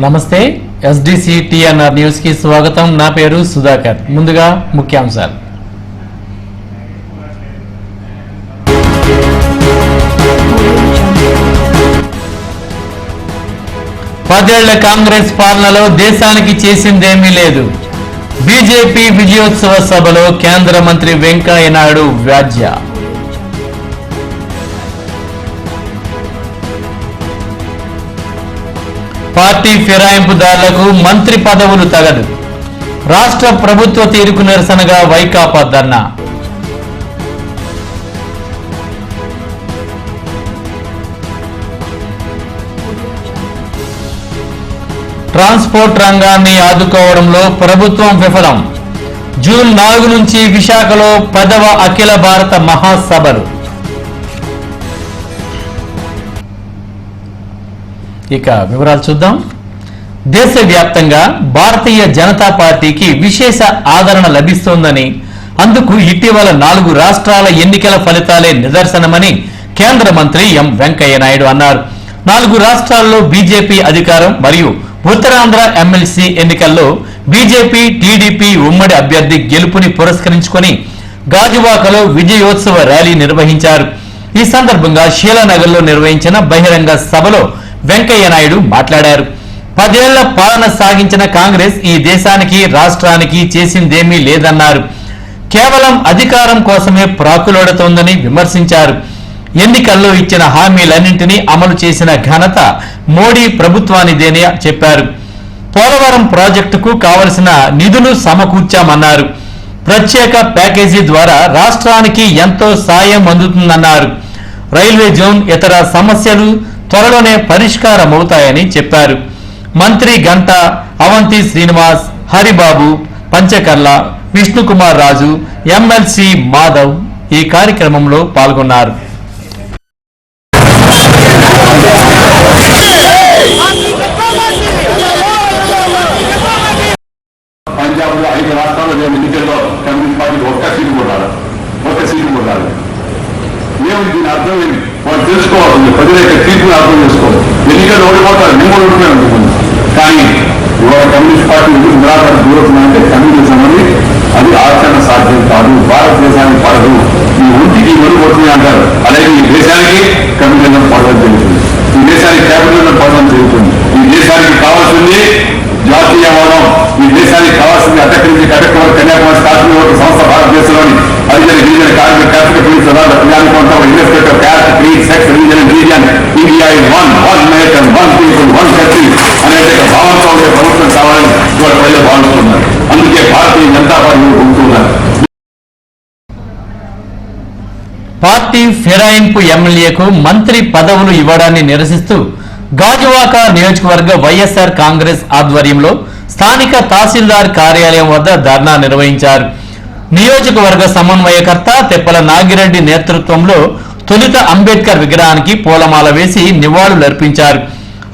నమస్తే SDC TNR news కి స్వాగతం. నా పేరు సుధాకర్. ముందుగా ముఖ్యాంశాలు. పదేళ్ల కాంగ్రెస్ పాలనలో దేశానికి చేసిందేమీ లేదు. బీజేపీ విజయోత్సవ సభలో కేంద్ర మంత్రి వెంకయ్య నాయుడు వ్యాజ్య. పార్టీ ఫిరాయింపుదారులకు మంత్రి పదవులు తగదు. రాష్ట్ర ప్రభుత్వ తీరుకు నిరసనగా వైకాపా ధర్నా. ట్రాన్స్పోర్ట్ రంగాన్ని ఆదుకోవడంలో ప్రభుత్వం విఫలం. జూన్ 4 నుంచి విశాఖలో 10వ అఖిల భారత మహాసభలు. ఇక వివరాలు చూద్దాం. దేశవ్యాప్తంగా భారతీయ జనతా పార్టీకి విశేష ఆదరణ లభిస్తోందని, అందుకు ఇటీవల 4 రాష్ట్రాల ఎన్నికల ఫలితాలే నిదర్శనమని కేంద్ర మంత్రి ఎం వెంకయ్య నాయుడు అన్నారు. 4 రాష్ట్రాల్లో బీజేపీ అధికారం మరియు ఉత్తరాంధ్ర ఎమ్మెల్సీ ఎన్నికల్లో బీజేపీ టీడీపీ ఉమ్మడి అభ్యర్థి గెలుపుని పురస్కరించుకొని గాజువాకలో విజయోత్సవ ర్యాలీ నిర్వహించారు. ఈ సందర్భంగా శీలానగర్లో నిర్వహించిన బహిరంగ సభలో వెంకయ్య నాయుడు మాట్లాడారు. 10 ఏళ్ల పాలన సాగించిన కాంగ్రెస్ ఈ దేశానికి రాష్ట్రానికి చేసిందేమీ లేదన్నారు. కేవలం అధికారం కోసమే ప్రాకులాడుతోందని విమర్శించారు. ఎన్నికల్లో ఇచ్చిన హామీలన్నింటినీ అమలు చేసిన ఘనత మోడీ ప్రభుత్వానిదేని చెప్పారు. పోలవరం ప్రాజెక్టుకు కావలసిన నిధులు సమకూర్చామన్నారు. ప్రత్యేక ప్యాకేజీ ద్వారా రాష్ట్రానికి ఎంతో సాయం అందుతుందన్నారు. రైల్వే జోన్ ఇతర సమస్యలు త్వరలోనే పరిష్కారమవుతాయని చెప్పారు. మంత్రి గంటా, అవంతి శ్రీనివాస్, హరిబాబు, పంచకర్ల, విష్ణుకుమార్ రాజు, ఎమ్మెల్సీ మాధవ్ ఈ కార్యక్రమంలో పాల్గొన్నారు. పంజాబ్లో 5 రాష్ట్రాల్లో ఎన్నికల్లో కమ్యూనిస్ట్ పార్టీకి ఒక్క సీటు కూడా రాదు. మేము దీని అర్థం ఏంటి వాళ్ళు తెలుసుకోవాలి. ప్రజల యొక్క తీర్పుని అర్థం చేసుకోవాలి. ఎన్నికలు ఓడిపోతారు, మేము కూడా ఓడిపోయి అనుకుంటున్నాం. కానీ ఇవాళ కమ్యూనిస్ట్ పార్టీ నిరాకరణ దూరతుందంటే కమ్యూనిజం అని అది ఆచరణ సాధ్యం కాదు. భారతదేశానికి పడదు. ఈ ఒంటికి ఓడిపోతుంది అంటారు. అలాగే ఈ దేశానికి కమ్యూనిజం పడడం జరుగుతుంది. ఈ దేశానికి క్యాపిటలిజం పడడం జరుగుతుంది. ఈ దేశానికి కావాల్సింది జాతీయవాదం. ఈ దేశానికి కావాల్సింది అటక్ నుంచి కటక్ వరకు కన్యాకుమారి కాశ్మీర్ వరకు సంస్థ భారతదేశంలోని హరిజన గిరిజన కార్మిక కర్షక పీడిత ప్రజానికి కొంత investor caste creed sex religion region India in one nation one people one country అనే భావంతో ఉండే ప్రభుత్వం కావాలని ఇవాళ ప్రజలు భావిస్తున్నారు. అందుకే భారతీయ జనతా పార్టీ ఉంటున్నారు. పార్టీ ఫిరాయింపు ఎమ్మెల్యేకు మంత్రి పదవులు ఇవ్వడాన్ని నిరసిస్తూ గాజువాక నియోజకవర్గ వైఎస్ఆర్ కాంగ్రెస్ ఆధ్వర్యంలో స్థానిక తహసీల్దార్ కార్యాలయం వద్ద ధర్నా నిర్వహించారు. నియోజకవర్గ సమన్వయకర్త తెప్పల నాగిరెడ్డి నేతృత్వంలో తొలుత అంబేద్కర్ విగ్రహానికి పూలమాల వేసి నివాళులర్పించారు.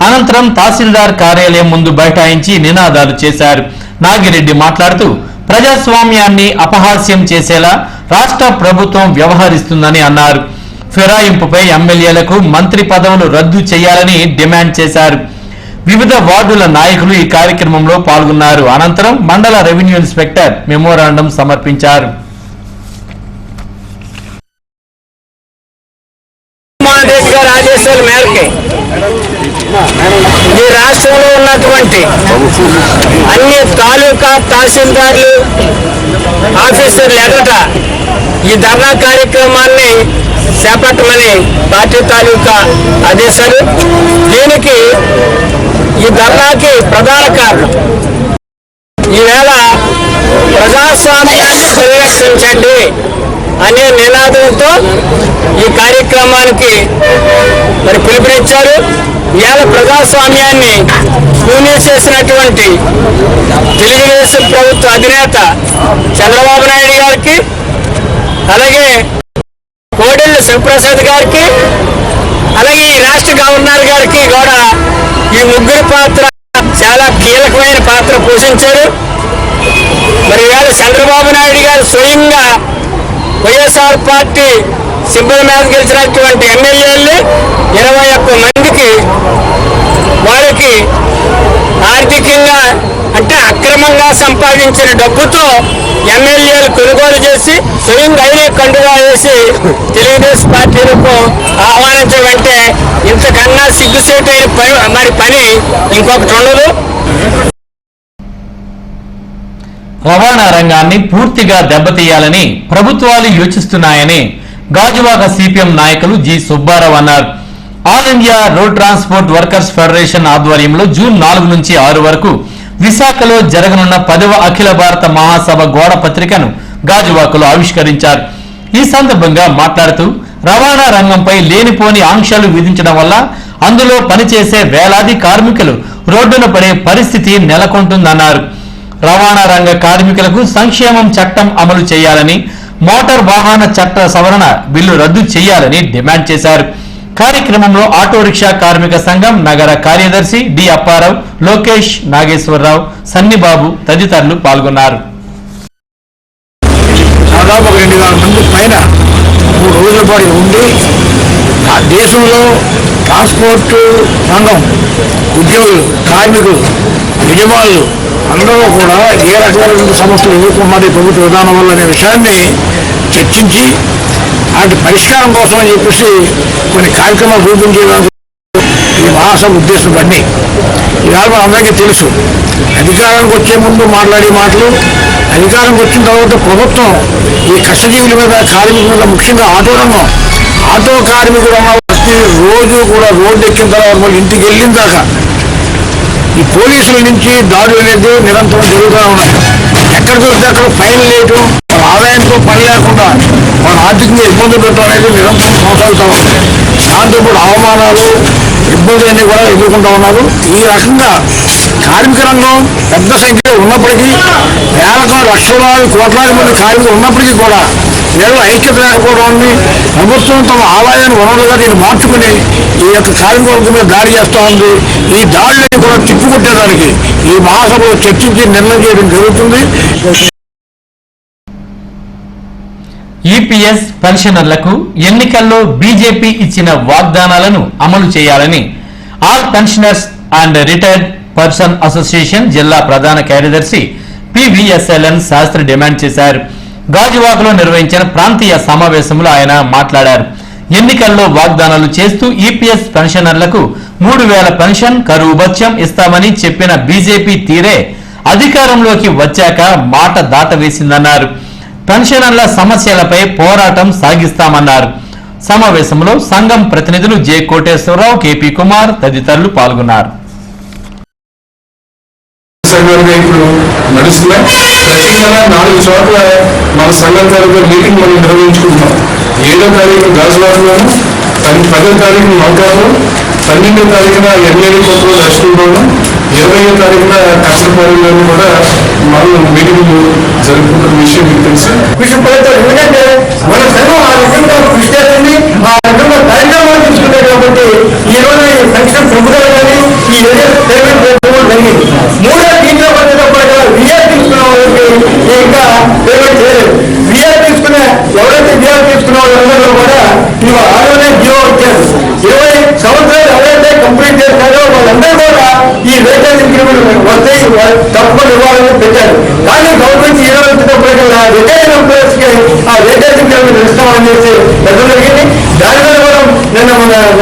అనంతరం తహసీల్దార్ కార్యాలయం ముందు బైఠాయించి నినాదాలు చేశారు. నాగిరెడ్డి మాట్లాడుతూ ప్రజాస్వామ్యాన్ని అపహాస్యం చేసేలా రాష్ట్ర ప్రభుత్వం వ్యవహరిస్తుందని అన్నారు. ఫిరాయింపుపై ఎమ్మెల్యేలకు మంత్రి పదవులు రద్దు చేయాలని డిమాండ్ చేశారు. వివిధ వార్డుల నాయకులు ఈ కార్యక్రమంలో పాల్గొన్నారు. అనంతరం మండల రెవెన్యూ ఇన్స్పెక్టర్ మెమోరాండం సమర్పించారు. ఆదేశాల మేరకు ఈ రాష్ట్రంలో ఉన్నటువంటి అన్ని తాలూకా తహసీల్దార్లు ఆఫీసర్లు ఎదుట ఈ ధర్నా కార్యక్రమాన్ని చేపట్టమని పార్టీ తాలూకా ఆదేశాలు. దీనికి ఈ ధర్నాకి ప్రధాన కారణం ఈవేళ ప్రజాస్వామ్యాన్ని పరిరక్షించండి అనే నినాదంతో ఈ కార్యక్రమానికి మరి పిలుపునిచ్చారు. ఇవాళ ప్రజాస్వామ్యాన్ని పూర్తి చేసినటువంటి తెలుగుదేశం ప్రభుత్వ అధినేత చంద్రబాబు నాయుడు గారికి, అలాగే కోడెల శివప్రసాద్ గారికి, అలాగే ఈ రాష్ట్ర గవర్నర్ గారికి కూడా ఈ ముగ్గురు పాత్ర చాలా కీలకమైన పాత్ర పోషించారు. మరి ఇవాళ చంద్రబాబు నాయుడు గారు స్వయంగా వైఎస్ఆర్ పార్టీ సింబల్ మీద గెలిచినటువంటి ఎమ్మెల్యేలు 21 మందికి వారికి ఆర్థికంగా అంటే అక్రమంగా సంపాదించిన డబ్బుతో ఎమ్మెల్యేలు కొనుగోలు చేసి స్వయంగా ఆయనే కండుగా వేసి తెలుగుదేశం పార్టీలకు ఆహ్వానించడం అంటే ఇంతకన్నా సిగ్గుసేటైన పని ఇంకొకటి ఉండదు. రవాణా రంగాన్ని పూర్తిగా దెబ్బతీయాలని ప్రభుత్వాలు యోచిస్తున్నాయని గాజువాక సిపిఎం నాయకులు జి సుబ్బారావు అన్నారు. All India road transport workers federation ఆధ్వర్యంలో జూన్ 4 నుంచి 6 వరకు విశాఖలో జరగనున్న 10వ అఖిల భారత మహాసభ గోడ పత్రికను గాజువాకలో ఆవిష్కరించారు. ఈ సందర్భంగా మాట్లాడుతూ రవాణా రంగంపై లేనిపోని ఆంక్షలు విధించడం వల్ల అందులో పనిచేసే వేలాది కార్మికులు రోడ్డున పడే పరిస్థితి నెలకొంటుందన్నారు. రవాణా రంగ కార్మికులకు సంక్షేమం చట్టం అమలు చేయాలని, మోటార్ వాహన చట్ట సవరణ బిల్లు రద్దు చేయాలని డిమాండ్ చేశారు. కార్యక్రమంలో ఆటో రిక్షా కార్మిక సంఘం నగర కార్యదర్శి డి అప్పారావు, లోకేష్, నాగేశ్వరరావు, సన్నిబాబు తదితరులు పాల్గొన్నారు. దాదాపు 2,000 మంది పైన 3 రోజుల పాటు ఉండి ఆ దేశంలో ట్రాన్స్పోర్ట్ రంగం ఉద్యోగులు, కార్మికులు, యజమానులు అందరూ కూడా ఏ రకమైన సమస్యలు ఎదుర్కొన్నది ప్రభుత్వ విధానం వల్ల అనే విషయాన్ని చర్చించి వాటి పరిష్కారం కోసం అని చెప్పేసి కొన్ని కార్యక్రమాలు రూపొందించడానికి ఈ మహాసభ ఉద్దేశం పడి ఇవాళ అందరికీ తెలుసు. అధికారానికి వచ్చే ముందు మాట్లాడే మాటలు, అధికారానికి వచ్చిన తర్వాత ప్రభుత్వం ఈ కష్టజీవుల మీద, కార్మికుల మీద, ముఖ్యంగా ఆటో రంగం, ఆటో కార్మికులు ప్రతి రోజు కూడా రోడ్డు ఎక్కిన తర్వాత వాళ్ళు ఇంటికి వెళ్ళిన దాకా ఈ పోలీసుల నుంచి దాడులు అనేది నిరంతరం జరుగుతూ ఉన్నాయి. ఎక్కడ దొరికితే అక్కడ ఫైన్ వేయటం, వాళ్ళ ఆదాయంతో పని లేకుండా వాళ్ళ ఆర్థికంగా ఇబ్బందులు పెట్టడం అనేది నిరంతరం కొనసాగుతూ ఉంది. దాంతోపాటు అవమానాలు, ఇబ్బందులన్నీ కూడా ఎదుర్కొంటూ ఉన్నారు. ఈ రకంగా కార్మిక రంగం పెద్ద సంఖ్యలో ఉన్నప్పటికీ, లక్షలాది కోట్లాది మంది కార్మికులు ఉన్నప్పటికీ కూడా వీళ్ళు ఐక్యత లేకపోవడాన్ని ప్రభుత్వం తమ ఆదాయాన్ని వనరులుగా దీన్ని మార్చుకుని ఈ యొక్క కార్మిక వర్గం మీద దాడి చేస్తూ ఉంది. ఈ దాడిని కూడా తిప్పుకొట్టేదానికి ఈ మహాసభలో చర్చించి నిర్ణయం చేయడం జరుగుతుంది. ఈపీఎస్ పెన్షనర్లకు ఎన్నికల్లో బీజేపీ ఇచ్చిన వాగ్దానాలను అమలు చేయాలని all pensioners and retired person association జిల్లా ప్రధాన కార్యదర్శి పివిఎస్ఎల్ఎన్ శాస్త్రి డిమాండ్ చేశారు. గాజువాకలో నిర్వహించిన ప్రాంతీయ సమావేశంలో ఆయన మాట్లాడారు. ఎన్నికల్లో వాగ్దానాలు చేస్తూ ఈపీఎస్ పెన్షనర్లకు 3,000 పెన్షన్, కరువు భత్యం ఇస్తామని చెప్పిన బీజేపీ తీరే అధికారంలోకి వచ్చాక మాట దాటవేసిందన్నారు. పెన్షనర్ల సమస్యలపై పోరాటం సాగిస్తామన్నారు. సమావేశంలో సంఘం ప్రతినిధులు జె కోటేశ్వరరావు, కేపీ కుమార్ తదితరులు పాల్గొన్నారు. ఇప్పుడు నడుస్తున్నాయి. ప్రతి నెల 4 చోట్ల మన సంఘం తరఫున మీటింగ్ మనం నిర్వహించుకుంటున్నాం. 7వ తారీఖు గాజువాకలోను, 10వ తారీఖు నౌకాలో, 12వ తారీఖున ఎమ్మెల్యే కొత్తలో దర్శనంలోను, 20వ తారీఖున కష్టపడిలోను కూడా మనం మీటింగ్లు జరుపుకుంటున్న విషయం మీకు తెలుసు. ఎందుకంటే మన సంఘం ఆ విధంగా కృషి చేస్తుంది, ఆ విధంగా కార్యక్రమాలు తీసుకుంటారు. కాబట్టి ఈ రోజు ఈ సంక్షేమ ప్రభుత్వాలు కానీ ఈ పేమెంట్ జరిగింది. 3వ దీంట్లో విఆర్ తీసుకున్న వాళ్ళకి ఇంకా పేమెంట్ చేయలేదు. విఆర్ తీసుకున్న ఎవరైతే విఆర్ తీసుకున్న వాళ్ళందరూ కూడా ఇవాళ ఆలోనే జియో వచ్చారు. 20 సంవత్సరాలు ఎవరైతే కంప్లీట్ చేస్తారో వాళ్ళందరూ కూడా ఈ వేటేజ్ ఇంక్రిమెంట్ వస్తే తప్పకుండా ఇవ్వాలని పెట్టారు. కానీ గవర్నమెంట్ వచ్చినప్పటికల్లా రిటైర్డ్ ఎంప్లాయర్స్ కి ఆ వేటేజ్ ఇంక్రిమెంట్ ఇస్తామని చెప్పి పెట్టడం జరిగింది. దాని మీద కూడా నిన్న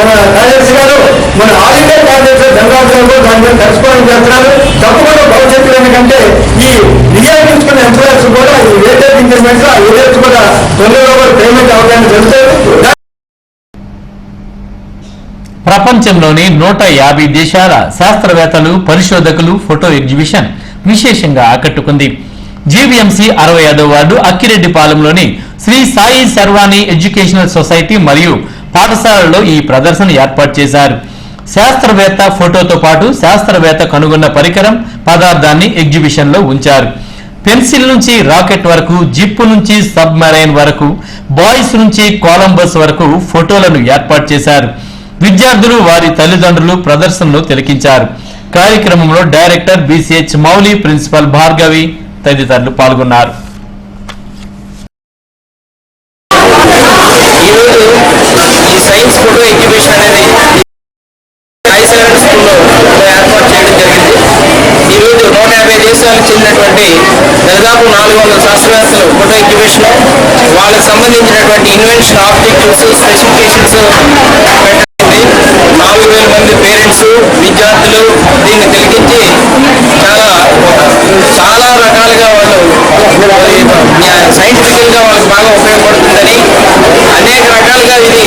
మన కార్యదర్శి గారు, మన ఆల్ ఇండియా కార్యదర్శి ధనరాజు గారు దాని మీద కరెస్పాండింగ్ చేస్తున్నారు. తప్పకుండా భవిష్యత్తులో ఎందుకంటే ఈ రిజర్వ్ తీసుకున్న ఎంప్లాయర్స్ కూడా ఈ వేటేజ్ ఇంక్రిమెంట్స్ ఆ ఏరియాస్ కూడా తొందరగా కూడా పేమెంట్ అవడానికి జరుగుతుంది. ప్రపంచంలోని 150 దేశాల శాస్త్రవేత్తలు, పరిశోధకులు ఫోటో ఎగ్జిబిషన్ విశేషంగా ఆకట్టుకుంది. జీవీఎంసీ 65వ వార్డు అక్కిరెడ్డిపాలెంలోని శ్రీ సాయి శర్వాణి ఎడ్యుకేషనల్ సొసైటీ మరియు పాఠశాలలో ఈ ప్రదర్శన ఏర్పాటు చేశారు. శాస్త్రవేత్త ఫోటోతో పాటు శాస్త్రవేత్త కనుగొన్న పరికరం, పదార్థాన్ని ఎగ్జిబిషన్ లో ఉంచారు. పెన్సిల్ నుంచి రాకెట్ వరకు, జిప్ నుంచి సబ్ మెరైన్ వరకు, బాయ్స్ నుంచి కొలంబస్ వరకు ఫోటోలను ఏర్పాటు చేశారు. విద్యార్థులు, వారి తల్లిదండ్రులు ప్రదర్శనలో తిలకించారు. కార్యక్రమంలో director BCH Mouli, principal Bhargavi తదితరులు పాల్గొన్నారు. ఈ సైన్స్ ఫోటో ఎగ్జిబిషన్ అనేది సాయి శర్వాణి స్కూల్లో ఏర్పాటు చేయడం జరిగింది. సంబంధించినటువంటి ఇన్వెన్షన్ ఆబ్జెక్టివ్స్ స్పెసిఫికేషన్స్ పెట్టండి. 4,000 మంది పేరెంట్స్ విద్యార్థులు దీన్ని తిలకించి చాలా రకాలుగా వాళ్ళు సైంటిఫికల్గా వాళ్ళకి బాగా ఉపయోగపడుతుందని, అనేక రకాలుగా ఇది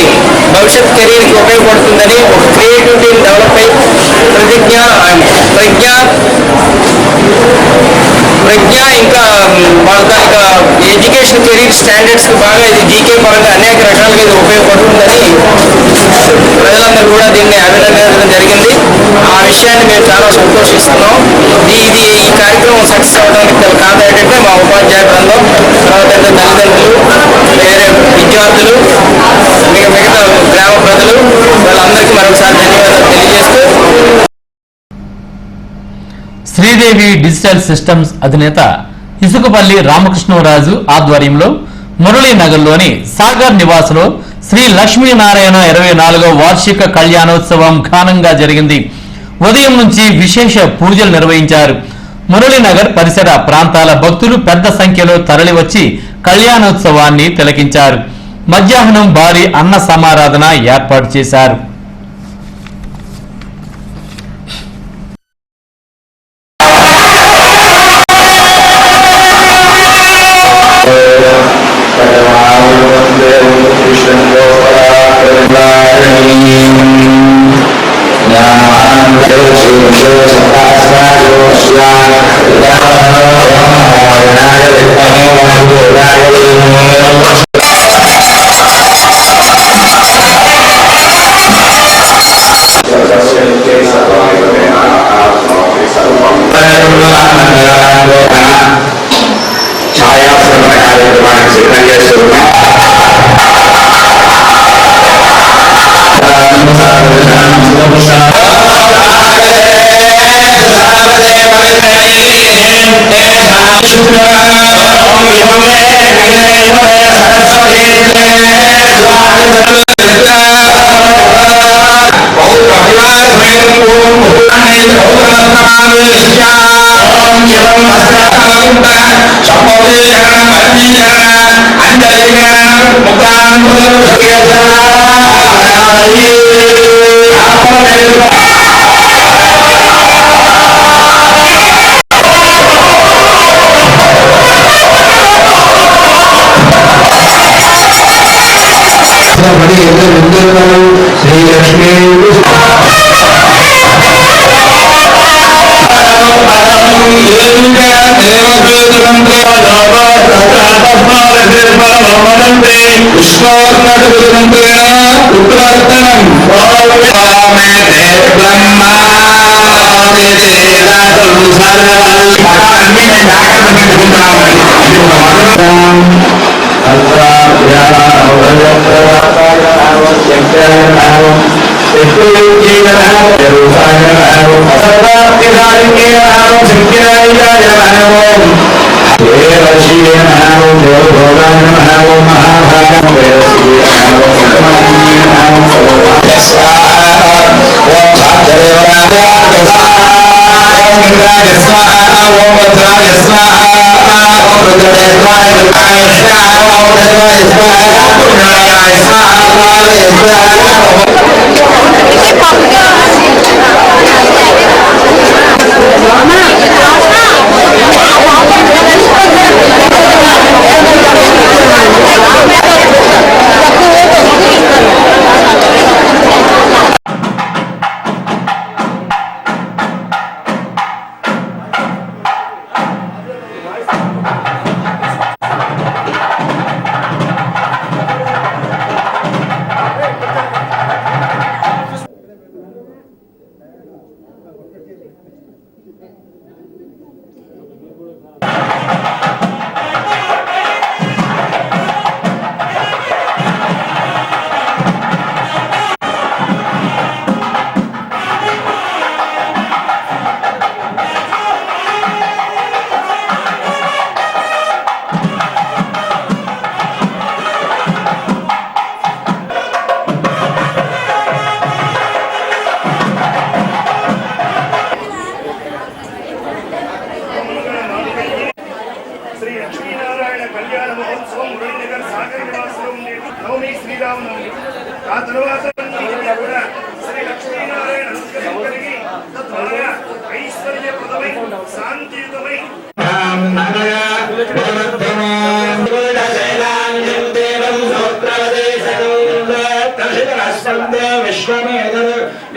భవిష్యత్ కెరీర్కి ఉపయోగపడుతుందని, ఒక క్రియేటివిటీని డెవలప్ అయ్యి ప్రజ్ఞ ఇంకా వాళ్ళ తాలూకా ఎడ్యుకేషన్ కెరీర్ స్టాండర్డ్స్ బాగా ఇది జీకే పరంగా అనేక రకాలుగా ఇది ఉపయోగపడుతుందని ప్రజలందరూ కూడా దీన్ని అభినందించడం జరిగింది. ఆ విషయాన్ని మేము చాలా సంతోషిస్తున్నాం. ఈ కార్యక్రమం సక్సెస్ అవడానికి గల కారణం ఏంటంటే మా ఉపాధ్యాయ బృందం, తర్వాత తల్లిదండ్రులు, వేరే విద్యార్థులు, మిగతా గ్రామ ప్రజలు, వాళ్ళందరికీ మరొకసారి ధన్యవాదాలు తెలియజేస్తూ శ్రీదేవి డిజిటల్ సిస్టమ్స్ అధినేత ఇసుకపల్లి రామకృష్ణరాజు ఆధ్వర్యంలో మురళీనగర్లోని సాగర్ నివాసులో శ్రీ లక్ష్మీనారాయణ 24వ వార్షిక కళ్యాణోత్సవం ఘనంగా జరిగింది. ఉదయం నుంచి విశేష పూజలు నిర్వహించారు. మురళీనగర్ పరిసర ప్రాంతాల భక్తులు పెద్ద సంఖ్యలో తరలివచ్చి కళ్యాణోత్సవాన్ని తిలకించారు. మధ్యాహ్నం భారీ అన్న సమారాధన ఏర్పాటు చేశారు. శ్రీ లక్ష్మీ నవమి శ్రీరామనవమి ఆ తర్వాత కూడా శ్రీ లక్ష్మీనారాయణ అనుగ్రహం కలిగి తద్వారా ఐశ్వర్యప్రదమై శాంతియుతమై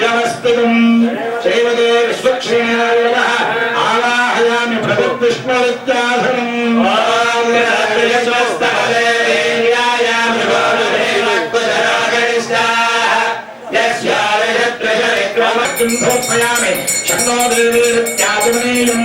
వ్యవస్థితం శ్రీమతే విశ్వక్షేణాయ ఆవాహయామి భగవద్విష్ణురిత్యాసనం సమర్పయామి షణ్ణో దేవీర్త్యాజనీయం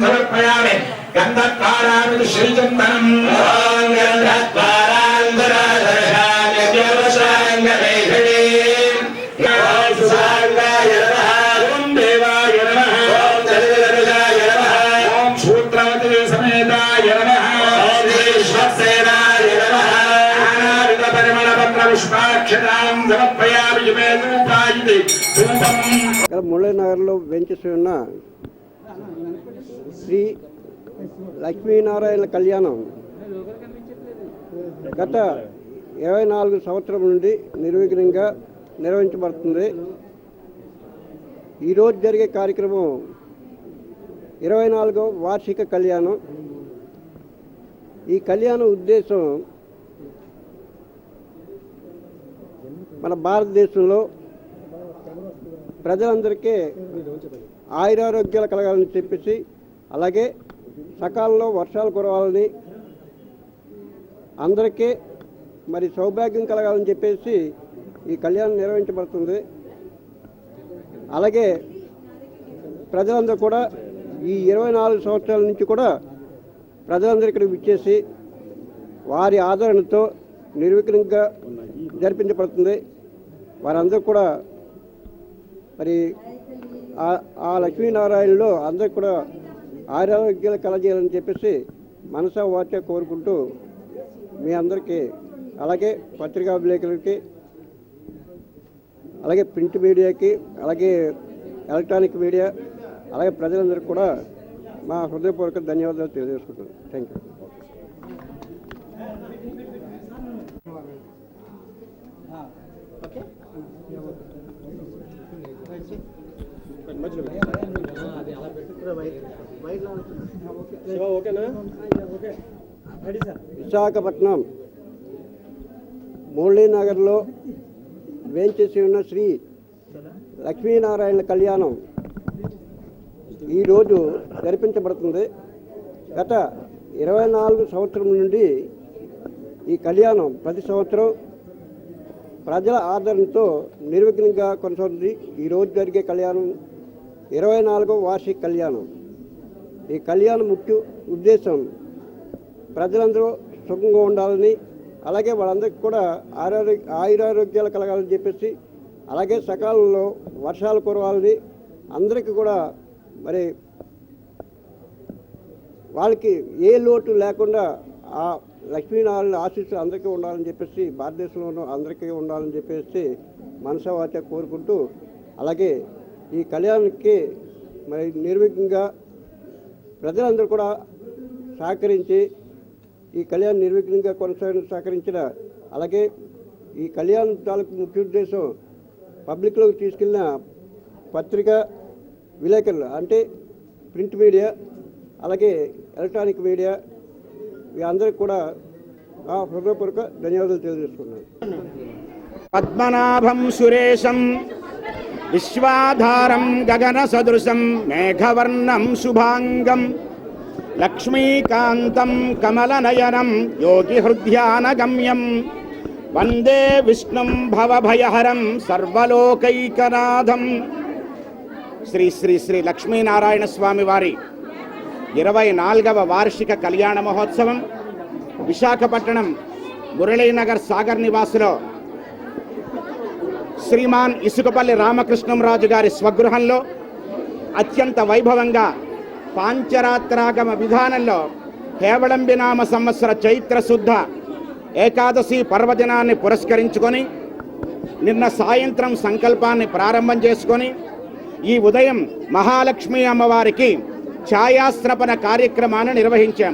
సమర్పయామి గంధద్వారామి శ్రీచందనం మురళీనగర్లో వెంచేసి ఉన్న శ్రీ లక్ష్మీనారాయణ కళ్యాణం గత 24 సంవత్సరం నుండి నిర్విఘ్నంగా నిర్వహించబడుతుంది. ఈరోజు జరిగే కార్యక్రమం 24వ వార్షిక కళ్యాణం. ఈ కళ్యాణం ఉద్దేశం మన భారతదేశంలో ప్రజలందరికీ ఆయురారోగ్యాలు కలగాలని చెప్పేసి, అలాగే సకాలంలో వర్షాలు కురవాలని, అందరికీ మరి సౌభాగ్యం కలగాలని చెప్పేసి ఈ కళ్యాణం నిర్వహించబడుతుంది. అలాగే ప్రజలందరూ కూడా ఈ 24 సంవత్సరాల నుంచి కూడా ప్రజలందరూ ఇక్కడికి విచ్చేసి వారి ఆదరణతో నిర్విఘ్నంగా జరిపించబడుతుంది. వారందరూ కూడా మరి ఆ లక్ష్మీనారాయణలో అందరూ కూడా ఆరోగ్యాలు కలజేయాలని చెప్పేసి మనసా వాచ కోరుకుంటూ మీ అందరికీ, అలాగే పత్రికా విలేకరులకి, అలాగే ప్రింట్ మీడియాకి, అలాగే ఎలక్ట్రానిక్ మీడియా, అలాగే ప్రజలందరికీ కూడా మా హృదయపూర్వక ధన్యవాదాలు తెలియజేసుకుంటున్నాను. Thank you. విశాఖపట్నం మురళీనగర్లో వేంచేసి ఉన్న శ్రీ లక్ష్మీనారాయణ కళ్యాణం ఈరోజు జరిపించబడుతుంది. గత 24 సంవత్సరం నుండి ఈ కళ్యాణం ప్రతి సంవత్సరం ప్రజల ఆదరణతో నిర్విఘ్నంగా కొనసాగుతుంది. ఈరోజు జరిగే కళ్యాణం 24వ వార్షిక కళ్యాణం. ఈ కళ్యాణం ముఖ్య ఉద్దేశం ప్రజలందరూ సుఖంగా ఉండాలని, అలాగే వాళ్ళందరికీ కూడా ఆయురారోగ్యాలు కలగాలని చెప్పేసి, అలాగే సకాలంలో వర్షాలు కురవాలని, అందరికీ కూడా మరి వాళ్ళకి ఏ లోటు లేకుండా ఆ లక్ష్మీనారాయణ ఆశీస్సులు అందరికీ ఉండాలని చెప్పేసి, భారతదేశంలో అందరికీ ఉండాలని చెప్పేసి మనసా వాచ కోరుకుంటూ, అలాగే ఈ కళ్యాణానికి మరి నిర్విఘ్నంగా ప్రజలందరూ కూడా సహకరించి ఈ కళ్యాణం నిర్విఘ్నంగా సహకరించిన, అలాగే ఈ కళ్యాణం తాలూకు ముఖ్య ఉద్దేశం పబ్లిక్లోకి తీసుకెళ్ళిన పత్రిక విలేకరులు, అంటే ప్రింట్ మీడియా, అలాగే ఎలక్ట్రానిక్ మీడియా, అందరికి కూడా హృదయపూర్వక ధన్యవాదాలు తెలియజేసుకున్నాను. పద్మనాభం సురేశం విశ్వాధారం గగన సదృశం మేఘవర్ణం శుభాంగం లక్ష్మీకాంతం కమలనయనం యోగి హృద్యానగమ్యం వందే విష్ణుం భవభయహరం సర్వలోకైకనాథం. శ్రీ శ్రీ శ్రీ లక్ష్మీనారాయణ స్వామి వారి 24వ వార్షిక కళ్యాణ మహోత్సవం విశాఖపట్నం మురళీనగర్ సాగర్ నివాసులో శ్రీమాన్ ఇసుకపల్లి రామకృష్ణంరాజు గారి స్వగృహంలో అత్యంత వైభవంగా పాంచరాత్రాగమ విధానంలో హేవళంబినామ సంవత్సర చైత్రశుద్ధ ఏకాదశి పర్వదినాన్ని పురస్కరించుకొని నిన్న సాయంత్రం సంకల్పాన్ని ప్రారంభం చేసుకొని ఈ ఉదయం మహాలక్ష్మి అమ్మవారికి ఛాయాస్త్రపణ కార్యక్రమాన్ని నిర్వహించాం.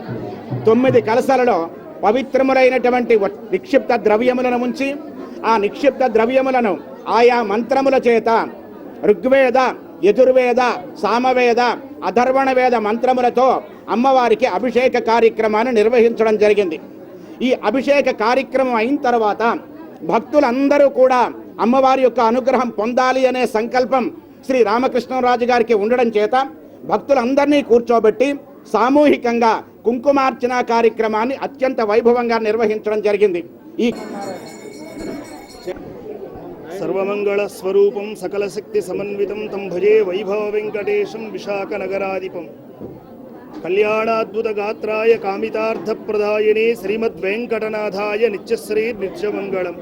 9 కలశాలలో పవిత్రములైనటువంటి నిక్షిప్త ద్రవ్యములను ఉంచి ఆ నిక్షిప్త ద్రవ్యములను ఆయా మంత్రముల చేత ఋగ్వేద, యజుర్వేద, సామవేద, అధర్వణ వేద మంత్రములతో అమ్మవారికి అభిషేక కార్యక్రమాన్ని నిర్వహించడం జరిగింది. ఈ అభిషేక కార్యక్రమం అయిన తర్వాత భక్తులందరూ కూడా అమ్మవారి యొక్క అనుగ్రహం పొందాలి అనే సంకల్పం శ్రీ రామకృష్ణరాజు గారికి ఉండడం చేత భక్తులందరినీ కూర్చోబెట్టి సామూహికంగా కుంకుమార్చన కార్యక్రమాన్ని అత్యంత వైభవంగా నిర్వహించడం జరిగింది. ఈ సర్వమంగళ స్వరూపం సకల శక్తి సమన్వితం తం భజే వైభవ వెంకటేశం విశాఖ నగరాధిపం కళ్యాణాద్భుత గాత్రాయ కామితార్థ ప్రదాయనే శ్రీమద్ వెంకటనాథాయ నిత్యశ్రీ నిత్యమంగళం.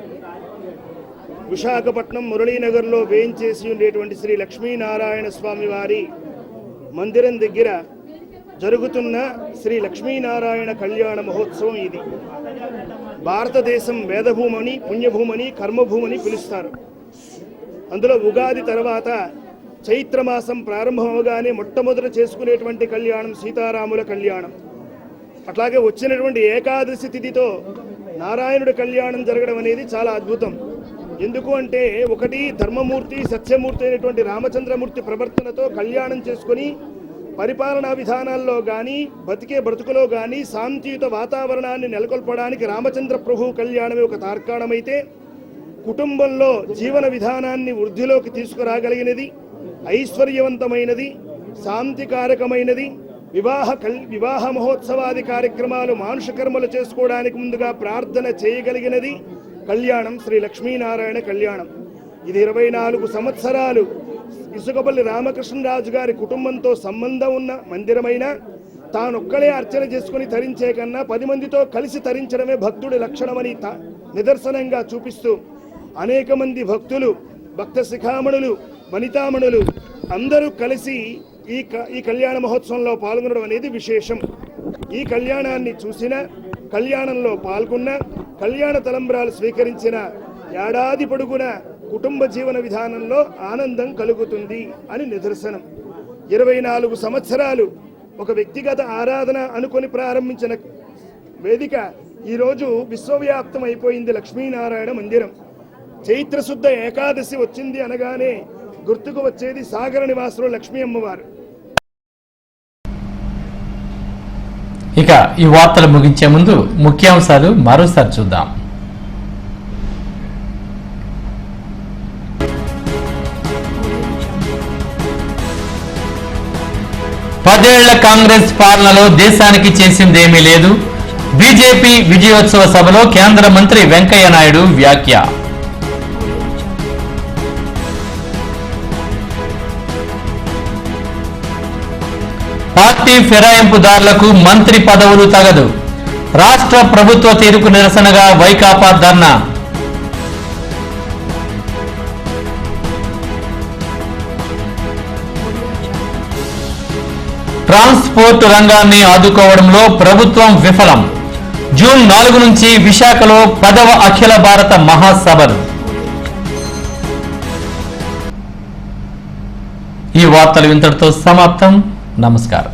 విశాఖపట్నం మురళీనగర్లో వేయించేసి ఉండేటువంటి శ్రీ లక్ష్మీనారాయణ స్వామి వారి మందిరం దగ్గర జరుగుతున్న శ్రీ లక్ష్మీనారాయణ కళ్యాణ మహోత్సవం ఇది. భారతదేశం వేదభూమని, పుణ్యభూమని, కర్మభూమని పిలుస్తారు. అందులో ఉగాది తర్వాత చైత్రమాసం ప్రారంభం అవగానే మొట్టమొదట చేసుకునేటువంటి కళ్యాణం సీతారాముల కళ్యాణం. అట్లాగే వచ్చినటువంటి ఏకాదశి తిథితో నారాయణుడి కళ్యాణం జరగడం అనేది చాలా అద్భుతం. ఎందుకు అంటే ఒకటి ధర్మమూర్తి, సత్యమూర్తి అయినటువంటి రామచంద్రమూర్తి ప్రవర్తనతో కళ్యాణం చేసుకుని పరిపాలనా విధానాల్లో కానీ బతికే బ్రతుకులో కానీ శాంతియుత వాతావరణాన్ని నెలకొల్పడానికి రామచంద్ర ప్రభు కళ్యాణమే ఒక తార్కాణమైతే, కుటుంబంలో జీవన విధానాన్ని వృద్ధిలోకి తీసుకురాగలిగినది, ఐశ్వర్యవంతమైనది, శాంతికారకమైనది, వివాహ మహోత్సవాది కార్యక్రమాలు మానుష కర్మలు చేసుకోవడానికి ముందుగా ప్రార్థన చేయగలిగినది కళ్యాణం శ్రీ లక్ష్మీనారాయణ కళ్యాణం. ఇది 24 సంవత్సరాలు ఇసుకపల్లి రామకృష్ణరాజు గారి కుటుంబంతో సంబంధం ఉన్న మందిరమైన తానొక్కడే అర్చన చేసుకుని తరించే కన్నా 10 మందితో కలిసి తరించడమే భక్తుడి లక్షణమని నిదర్శనంగా చూపిస్తూ అనేక మంది భక్తులు, భక్త శిఖామణులు, వనితామణులు అందరూ కలిసి ఈ కళ్యాణ మహోత్సవంలో పాల్గొనడం అనేది విశేషం. ఈ కళ్యాణాన్ని చూసిన, కళ్యాణంలో పాల్గొన్న, కళ్యాణ తలంబ్రాలు స్వీకరించిన ఏడాది పొడుగున కుటుంబ జీవన విధానంలో ఆనందం కలుగుతుంది అని నిదర్శనం. 24 సంవత్సరాలు ఒక వ్యక్తిగత ఆరాధన అనుకొని ప్రారంభించిన వేదిక ఈరోజు విశ్వవ్యాప్తం అయిపోయింది. లక్ష్మీనారాయణ మందిరం చైత్రశుద్ధ ఏకాదశి వచ్చింది అనగానే గుర్తుకు వచ్చేది సాగర నివాసులు లక్ష్మీ అమ్మవారు. ఇక ఈ వార్తలు ముగించే ముందు ముఖ్యాంశాలు మరోసారి చూద్దాం. పదేళ్ల కాంగ్రెస్ పాలనలో దేశానికి చేసిందేమీ లేదు. బీజేపీ విజయోత్సవ సభలో కేంద్ర మంత్రి వెంకయ్య నాయుడు వ్యాఖ్య. పార్టీ ఫిరాయింపుదారులకు మంత్రి పదవులు తగదు. రాష్ట్ర ప్రభుత్వ తీరుకు నిరసనగా వైకాపా ధర్నా. ట్రాన్స్పోర్ట్ రంగాన్ని ఆదుకోవడంలో ప్రభుత్వం విఫలం. జూన్ 4 నుంచి విశాఖలో 10వ అఖిల భారత మహాసభలు. ఈ వార్తలు ఇంతటితో సమాప్తం. నమస్కారం.